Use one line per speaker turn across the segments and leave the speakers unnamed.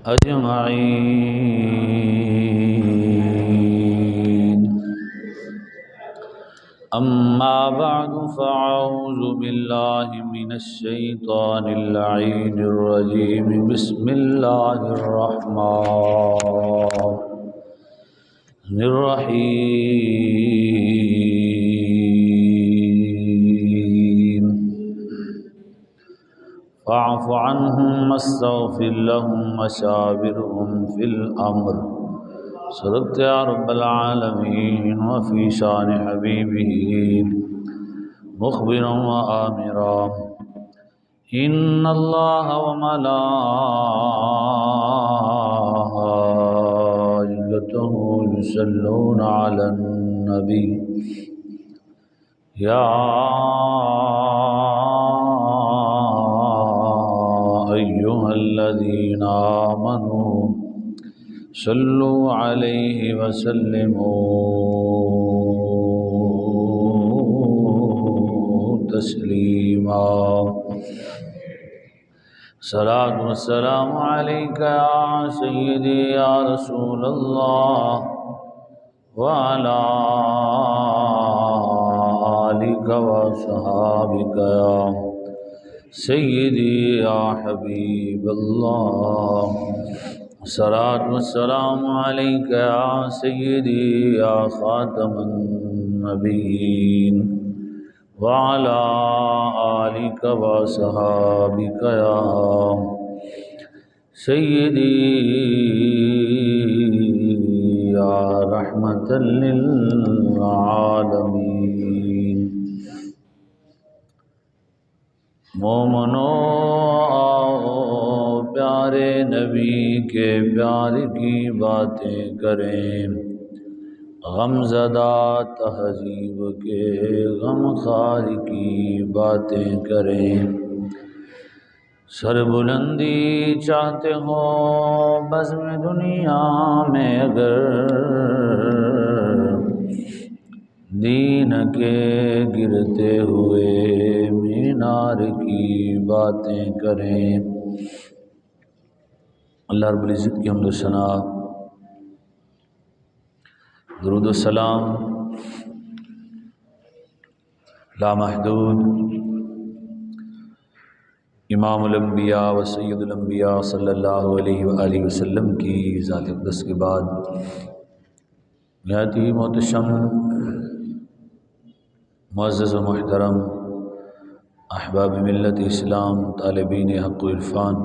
أجمعين. أما بعد فأعوذ بالله من الشيطان اللعين الرجيم. بسم الله الرحمن الرحيم. فاعف عنهم واستغفر لهم وشاورهم في الأمر. صدقت يا رب العالمين. وفي شان حبيبه مخبرا وآمرا إن الله وملائكته يصلون على النبي يا أيها الذين آمنوا صلوا عليه وسلموا تسليما. صلاة والسلام عليك يا سيدي يا رسول الله وعلى آلك وصحابك يا سيدي يا حبيب الله. صلاة والسلام عليك يا سيدي يا خاتم النبيين وعلى آلك وصحابك يا سيدي يا رحمة للعالمين. مومنو آؤ پیارے نبی کے پیار کی باتیں کریں، غم زدہ تہذیب کے غم خار کی باتیں کریں. سر بلندی چاہتے ہو بزم دنیا میں اگر، دین کے گرتے ہوئے مینار کی باتیں کریں. اللہ رب العزت کی حمد و ثنا، درود و سلام لامحدود امام الانبیاء و سید الانبیاء صلی اللہ علیہ وآلہ وسلم کی ذات اقدس کے بعد نہایت ہی محتشم معزز و محترم احباب ملت اسلام، طالبین حق و عرفان،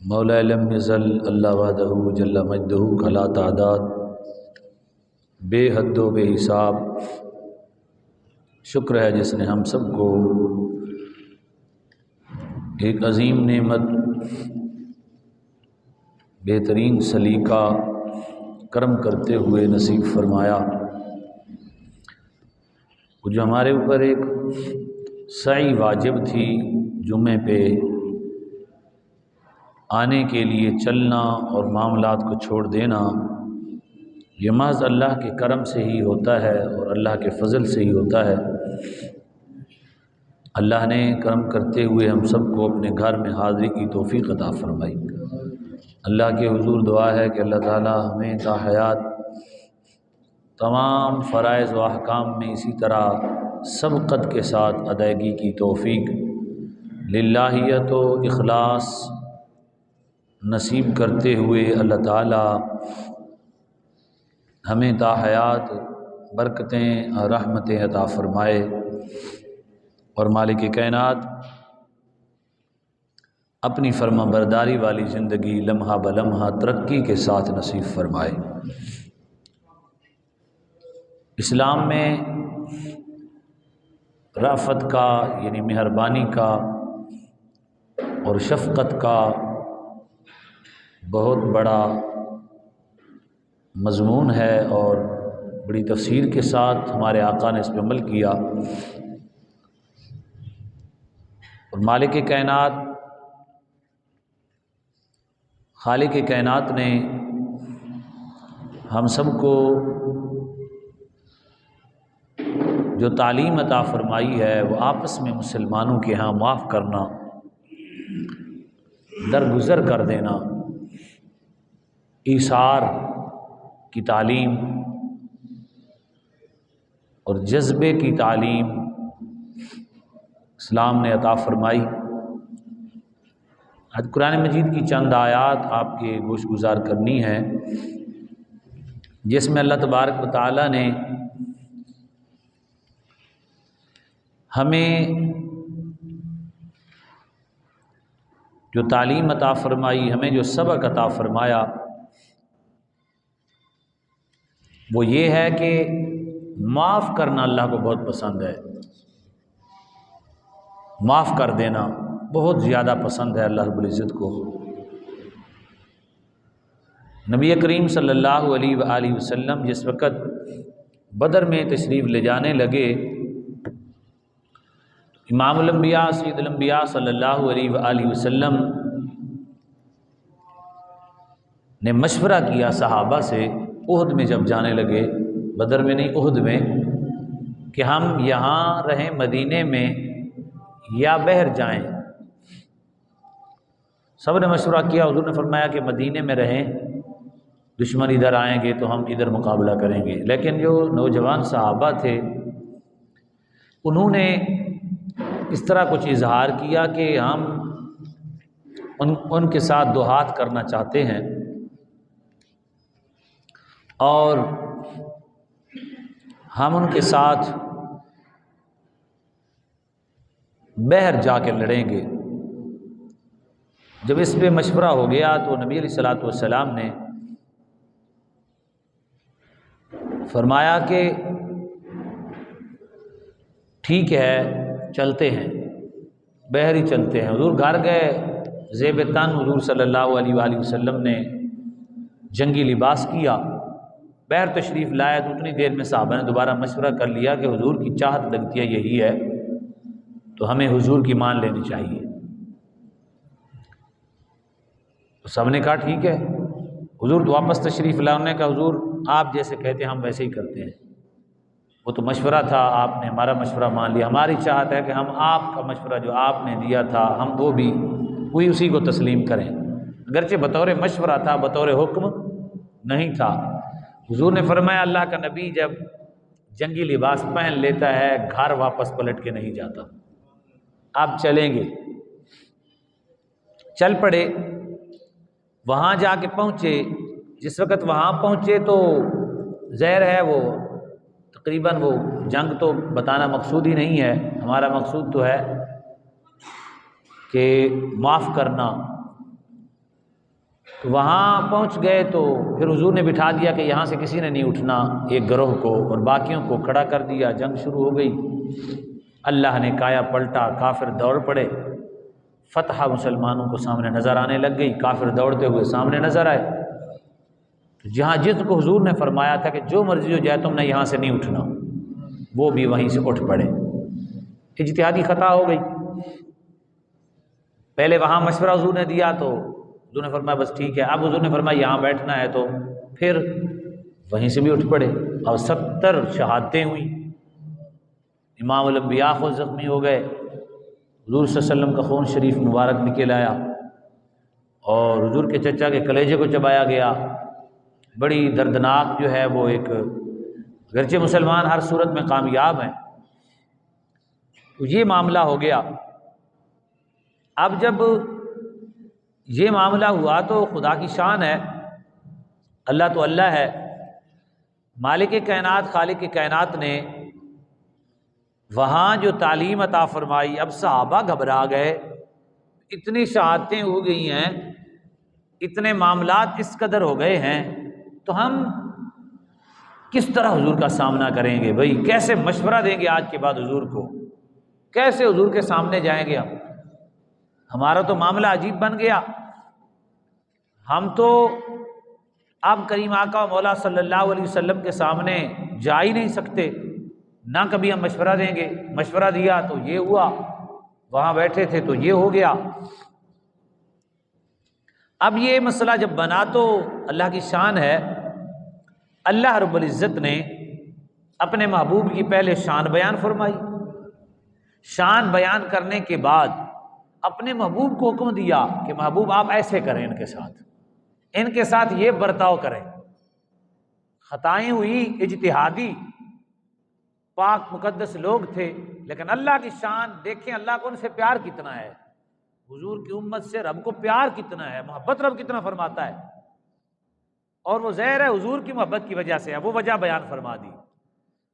مولا لم یزل اللہ وحدہ جل مجدہ کا لا تعداد بے حد و بے حساب شکر ہے جس نے ہم سب کو ایک عظیم نعمت، بہترین سلیقہ کرم کرتے ہوئے نصیب فرمایا. جو ہمارے اوپر ایک سعی واجب تھی جمعے پہ آنے کے لیے، چلنا اور معاملات کو چھوڑ دینا، یہ محض اللہ کے کرم سے ہی ہوتا ہے اور اللہ کے فضل سے ہی ہوتا ہے. اللہ نے کرم کرتے ہوئے ہم سب کو اپنے گھر میں حاضری کی توفیق عطا فرمائی. اللہ کے حضور دعا ہے کہ اللہ تعالی ہمیں تا حیات تمام فرائض و احکام میں اسی طرح سبقت کے ساتھ ادائیگی کی توفیق، للہیت و اخلاص نصیب کرتے ہوئے اللہ تعالی ہمیں تا حیات برکتیں اور رحمتیں عطا فرمائے اور مالک کائنات اپنی فرما برداری والی زندگی لمحہ بلمحہ ترقی کے ساتھ نصیب فرمائے. اسلام میں رافت کا یعنی مہربانی کا اور شفقت کا بہت بڑا مضمون ہے اور بڑی تفصیل کے ساتھ ہمارے آقا نے اس پہ عمل کیا. اور مالک کائنات خالق کائنات نے ہم سب کو جو تعلیم عطا فرمائی ہے وہ آپس میں مسلمانوں کے ہاں معاف کرنا درگزر کر دینا، ایثار کی تعلیم اور جذبے کی تعلیم اسلام نے عطا فرمائی۔ آج قرآن مجید کی چند آیات آپ کے گوش گزار کرنی ہے، جس میں اللہ تبارک و تعالیٰ نے ہمیں جو تعلیم عطا فرمائی، ہمیں جو سبق عطا فرمایا، وہ یہ ہے کہ معاف کرنا اللہ کو بہت پسند ہے، معاف کر دینا بہت زیادہ پسند ہے اللہ رب العزت کو۔ نبی کریم صلی اللہ علیہ وآلہ وسلم جس وقت بدر میں تشریف لے جانے لگے، امام الانبیاء سید الانبیاء صلی اللہ علیہ وآلہ وسلم نے مشورہ کیا صحابہ سے، احد میں جب جانے لگے، بدر میں نہیں احد میں، کہ ہم یہاں رہیں مدینے میں یا بحر جائیں۔ سب نے مشورہ کیا، حضور نے فرمایا کہ مدینے میں رہیں، دشمن ادھر آئیں گے تو ہم ادھر مقابلہ کریں گے۔ لیکن جو نوجوان صحابہ تھے انہوں نے اس طرح کچھ اظہار کیا کہ ہم ان کے ساتھ دو ہاتھ کرنا چاہتے ہیں اور ہم ان کے ساتھ بحر جا کے لڑیں گے۔ جب اس پہ مشورہ ہو گیا تو نبی علیہ الصلوۃ والسلام نے فرمایا کہ ٹھیک ہے چلتے ہیں، بحر ہی چلتے ہیں۔ حضور گھر گئے، زیب تن حضور صلی اللہ علیہ وآلہ وسلم نے جنگی لباس کیا، بحر تشریف لائے تو اتنی دیر میں صحابہ نے دوبارہ مشورہ کر لیا کہ حضور کی چاہت لگتی ہے یہی ہے تو ہمیں حضور کی مان لینی چاہیے۔ تو سب نے کہا ٹھیک ہے۔ حضور تو واپس تشریف لائے، انہوں نے کہا حضور آپ جیسے کہتے ہیں ہم ویسے ہی کرتے ہیں، وہ تو مشورہ تھا، آپ نے ہمارا مشورہ مان لیا، ہماری چاہت ہے کہ ہم آپ کا مشورہ جو آپ نے دیا تھا ہم وہ بھی وہی اسی کو تسلیم کریں، اگرچہ بطور مشورہ تھا، بطور حکم نہیں تھا۔ حضور نے فرمایا اللہ کا نبی جب جنگی لباس پہن لیتا ہے گھر واپس پلٹ کے نہیں جاتا، آپ چلیں گے۔ چل پڑے، وہاں جا کے پہنچے۔ جس وقت وہاں پہنچے تو ظاہر ہے وہ تقریباً وہ جنگ تو بتانا مقصود ہی نہیں ہے، ہمارا مقصود تو ہے کہ معاف کرنا۔ تو وہاں پہنچ گئے تو پھر حضور نے بٹھا دیا کہ یہاں سے کسی نے نہیں اٹھنا، ایک گروہ کو، اور باقیوں کو کھڑا کر دیا۔ جنگ شروع ہو گئی، اللہ نے کایا پلٹا، کافر دوڑ پڑے، فتح مسلمانوں کو سامنے نظر آنے لگ گئی، کافر دوڑتے ہوئے سامنے نظر آئے۔ جہاں جس کو حضور نے فرمایا تھا کہ جو مرضی ہو جائے تم نے یہاں سے نہیں اٹھنا، وہ بھی وہیں سے اٹھ پڑے۔ اجتہادی خطا ہو گئی۔ پہلے وہاں مشورہ حضور نے دیا تو حضور نے فرمایا بس ٹھیک ہے، اب حضور نے فرمایا یہاں بیٹھنا ہے تو پھر وہیں سے بھی اٹھ پڑے، اور 70 شہادتیں ہوئیں۔ امام الانبیاء خود زخمی ہو گئے، حضور صلی اللہ علیہ وسلم کا خون شریف مبارک نکل آیا اور حضور کے چچا کے کلیجے کو چبایا گیا۔ بڑی دردناک جو ہے وہ ایک، اگرچہ مسلمان ہر صورت میں کامیاب ہیں، تو یہ معاملہ ہو گیا۔ اب جب یہ معاملہ ہوا تو خدا کی شان ہے، اللہ تو اللہ ہے، مالک کائنات خالق کائنات نے وہاں جو تعلیم عطا فرمائی۔ اب صحابہ گھبرا گئے، اتنی شہادتیں ہو گئی ہیں، اتنے معاملات اس قدر ہو گئے ہیں، تو ہم کس طرح حضور کا سامنا کریں گے؟ بھائی کیسے مشورہ دیں گے آج کے بعد حضور کو؟ کیسے حضور کے سامنے جائیں گے؟ ہمارا تو معاملہ عجیب بن گیا۔ ہم تو اب کریم آقا و مولا صلی اللہ علیہ وسلم کے سامنے جا ہی نہیں سکتے، نہ کبھی ہم مشورہ دیں گے۔ مشورہ دیا تو یہ ہوا، وہاں بیٹھے تھے تو یہ ہو گیا۔ اب یہ مسئلہ جب بنا تو اللہ کی شان ہے، اللہ رب العزت نے اپنے محبوب کی پہلے شان بیان فرمائی، شان بیان کرنے کے بعد اپنے محبوب کو حکم دیا کہ محبوب آپ ایسے کریں ان کے ساتھ یہ برتاؤ کریں۔ خطائیں ہوئی اجتہادی، پاک مقدس لوگ تھے، لیکن اللہ کی شان دیکھیں، اللہ کو ان سے پیار کتنا ہے، حضور کی امت سے رب کو پیار کتنا ہے، محبت رب کتنا فرماتا ہے، اور وہ ظاہر ہے حضور کی محبت کی وجہ سے ہے، وہ وجہ بیان فرما دی۔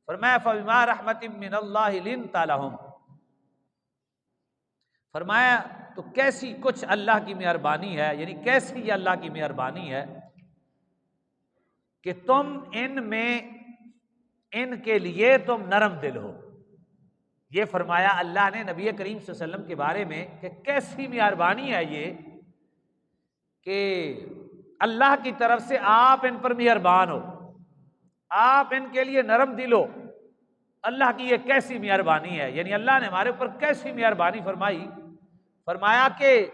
فرمایا فَبِمَا رَحْمَةٍ مِّنَ اللَّهِ لِنتَ لَهُمْ، فرمایا تو کیسی کچھ اللہ کی مہربانی ہے، یعنی کیسی یہ اللہ کی مہربانی ہے کہ تم ان کے لیے تم نرم دل ہو۔ یہ فرمایا اللہ نے نبی کریم صلی اللہ علیہ وسلم کے بارے میں کہ کیسی مہربانی ہے یہ کہ اللہ کی طرف سے آپ ان پر مہربان ہو، آپ ان کے لیے نرم دل ہو۔ اللہ کی یہ کیسی مہربانی ہے، یعنی اللہ نے ہمارے اوپر کیسی مہربانی فرمائی۔ فرمایا کہ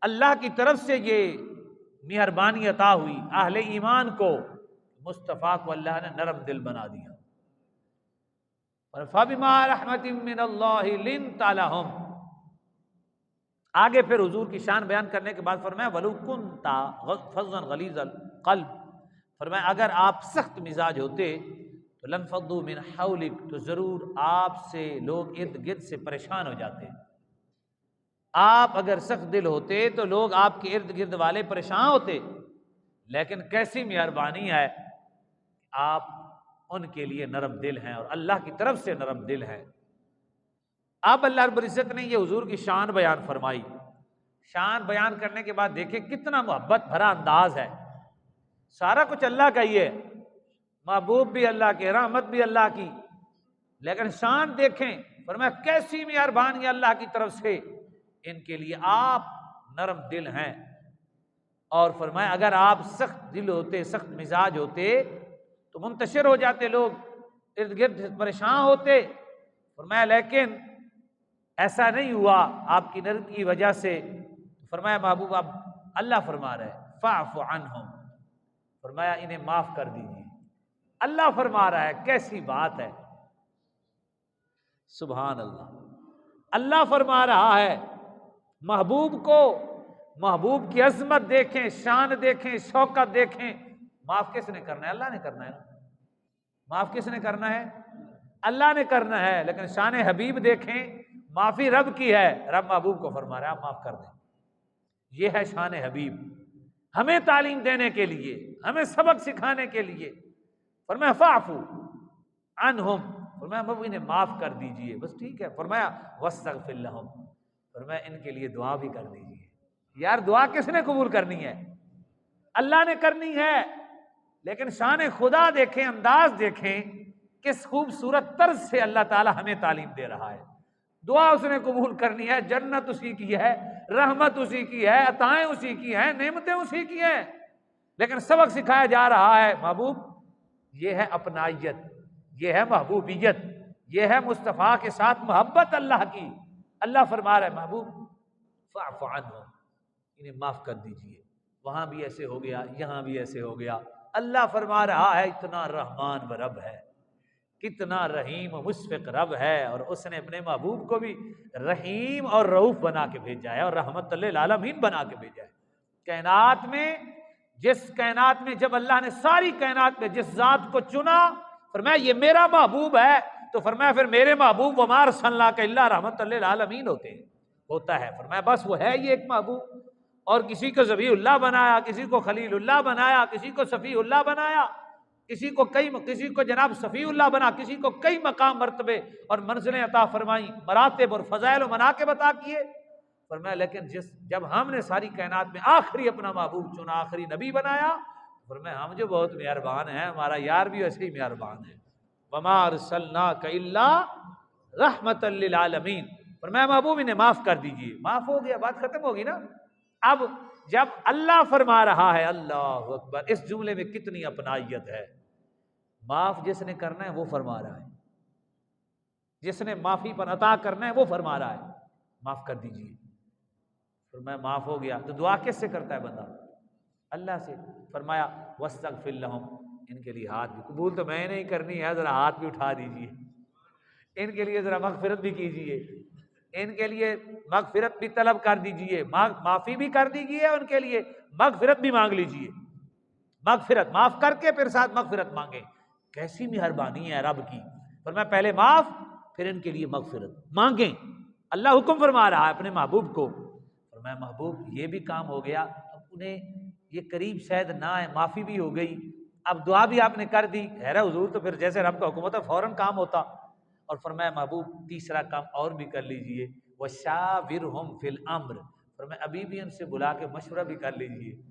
اللہ کی طرف سے یہ مہربانی عطا ہوئی اہل ایمان کو، مصطفیٰ کو اللہ نے نرم دل بنا دیا۔ فَبِمَا رَحْمَةٍ مِّنَ اللَّهِ لِنتَ لَهُمْ، آگے پھر حضور کی شان بیان کرنے کے بعد فرمایا وَلَوْ كُنْتَ فَظًّا غَلِيظَ الْقَلْبِ، فرمایا اگر آپ سخت مزاج ہوتے تو لَانفَضُّوا مِنْ حَوْلِكَ، تو ضرور آپ سے لوگ ارد گرد سے پریشان ہو جاتے۔ آپ اگر سخت دل ہوتے تو لوگ آپ کے ارد گرد والے پریشان ہوتے، لیکن کیسی مہربانی ہے، آپ ان کے لیے نرم دل ہیں اور اللہ کی طرف سے نرم دل ہیں۔ اب اللہ رب العزت نے یہ حضور کی شان بیان فرمائی۔ شان بیان کرنے کے بعد دیکھیں کتنا محبت بھرا انداز ہے، سارا کچھ اللہ کا ہی ہے، محبوب بھی اللہ کے، رحمت بھی اللہ کی، لیکن شان دیکھیں، فرمایا کیسی مہربانی اللہ کی طرف سے، ان کے لیے آپ نرم دل ہیں۔ اور فرمایا اگر آپ سخت دل ہوتے، سخت مزاج ہوتے تو منتشر ہو جاتے، لوگ ارد گرد پریشان ہوتے۔ فرمایا لیکن ایسا نہیں ہوا آپ کی نرمی کی وجہ سے۔ فرمایا محبوب اب اللہ فرما رہے فاعف عنہم، فرمایا انہیں معاف کر دیجیے۔ اللہ فرما رہا ہے، کیسی بات ہے، سبحان اللہ، اللہ فرما رہا ہے محبوب کو، محبوب کی عظمت دیکھیں، شان دیکھیں، شوکت دیکھیں، معاف کس نے کرنا ہے؟ اللہ نے کرنا ہے۔ معاف کس نے کرنا ہے؟ اللہ نے کرنا ہے، لیکن شان حبیب دیکھیں، معافی رب کی ہے، رب محبوب کو فرما رہا ہے آپ معاف کر دیں۔ یہ ہے شان حبیب، ہمیں تعلیم دینے کے لیے، ہمیں سبق سکھانے کے لیے۔ فرمایا فاعفو عنہم، فرمایا محبوب انہیں معاف کر دیجئے، بس ٹھیک ہے۔ فرمایا واستغفر لہم، فرمایا ان کے لیے دعا بھی کر دیجئے۔ یار دعا کس نے قبول کرنی ہے؟ اللہ نے کرنی ہے، لیکن شان خدا دیکھیں، انداز دیکھیں، کس خوبصورت طرز سے اللہ تعالی ہمیں تعلیم دے رہا ہے۔ دعا اس نے قبول کرنی ہے، جنت اسی کی ہے، رحمت اسی کی ہے، عطائیں اسی کی ہیں، نعمتیں اسی کی ہیں، لیکن سبق سکھایا جا رہا ہے محبوب یہ ہے اپنائیت، یہ ہے محبوبیت، یہ ہے مصطفیٰ کے ساتھ محبت اللہ کی۔ اللہ فرما رہا ہے محبوب فاعف عنہم، انہیں معاف کر دیجئے۔ وہاں بھی ایسے ہو گیا، یہاں بھی ایسے ہو گیا۔ اللہ فرما رہا ہے اتنا رحمان و رب ہے، کتنا رحیم و مشفق رب ہے، اور اس نے اپنے محبوب کو بھی رحیم اور رؤوف بنا کے بھیجا ہے اور رحمت للعالمین بنا کے بھیجا ہے۔ کائنات میں جب اللہ نے ساری کائنات میں جس ذات کو چنا، فرمایا یہ میرا محبوب ہے، تو فرمایا پھر میرے محبوب وما ارسلناک الا رحمت للعالمین ہوتا ہے۔ فرمایا بس وہ ہے یہ ایک محبوب، اور کسی کو ذبیح اللہ بنایا، کسی کو خلیل اللہ بنایا، کسی کو صفی اللہ بنایا، کسی کو جناب صفی اللہ بنا، کسی کو کئی مقام مرتبے اور منزلیں عطا فرمائیں، مراتب اور فضائل و مناقب عطا کیے۔ فرمایا لیکن جب ہم نے ساری کائنات میں آخری اپنا محبوب چنا، آخری نبی بنایا، فرمایا ہم جو بہت مہربان ہیں، ہمارا یار بھی ایسے ہی مہربان ہے۔ وما ارسلناک الا رحمت للعالمین، فرمایا محبوب انہیں معاف کر دیجئے۔ معاف ہو گیا، بات ختم ہوگی نا۔ اب جب اللہ فرما رہا ہے، اللہ اکبر، اس جملے میں کتنی اپنائیت ہے۔ معاف جس نے کرنا ہے وہ فرما رہا ہے، جس نے معافی پر عطا کرنا ہے وہ فرما رہا ہے معاف کر دیجئے۔ فرمایا معاف ہو گیا، تو دعا کس سے کرتا ہے بندہ؟ اللہ سے۔ فرمایا واستغفر لہم، ان کے لیے ہاتھ بھی، قبول تو میں نہیں کرنی ہے، ذرا ہاتھ بھی اٹھا دیجئے، ان کے لیے ذرا مغفرت بھی کیجئے۔
ان کے لیے مغفرت بھی طلب کر دیجئے، معافی بھی کر دیجئے، ان کے لیے مغفرت بھی مانگ لیجئے، مغفرت معاف کر کے پھر ساتھ مغفرت مانگیں۔ کیسی مہربانی ہے رب کی، فرمایا پہلے معاف پھر ان کے لیے مغفرت مانگیں۔ اللہ حکم فرما رہا ہے اپنے محبوب کو، فرمایا محبوب یہ بھی کام ہو گیا، اب انہیں یہ قریب شاید نہ ہے، معافی بھی ہو گئی، اب دعا بھی آپ نے کر دی، خیر حضور تو پھر جیسے رب کا حکم ہوتا فوراً کام ہوتا۔ اور فرمایا محبوب تیسرا کام اور بھی کر لیجئے، وَشَاوِرْهُمْ فِي الْأَمْرِ، فرمایا ابھی بھی ان سے بلا کے مشورہ بھی کر لیجئے۔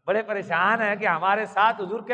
بڑے پریشان ہیں کہ ہمارے ساتھ حضور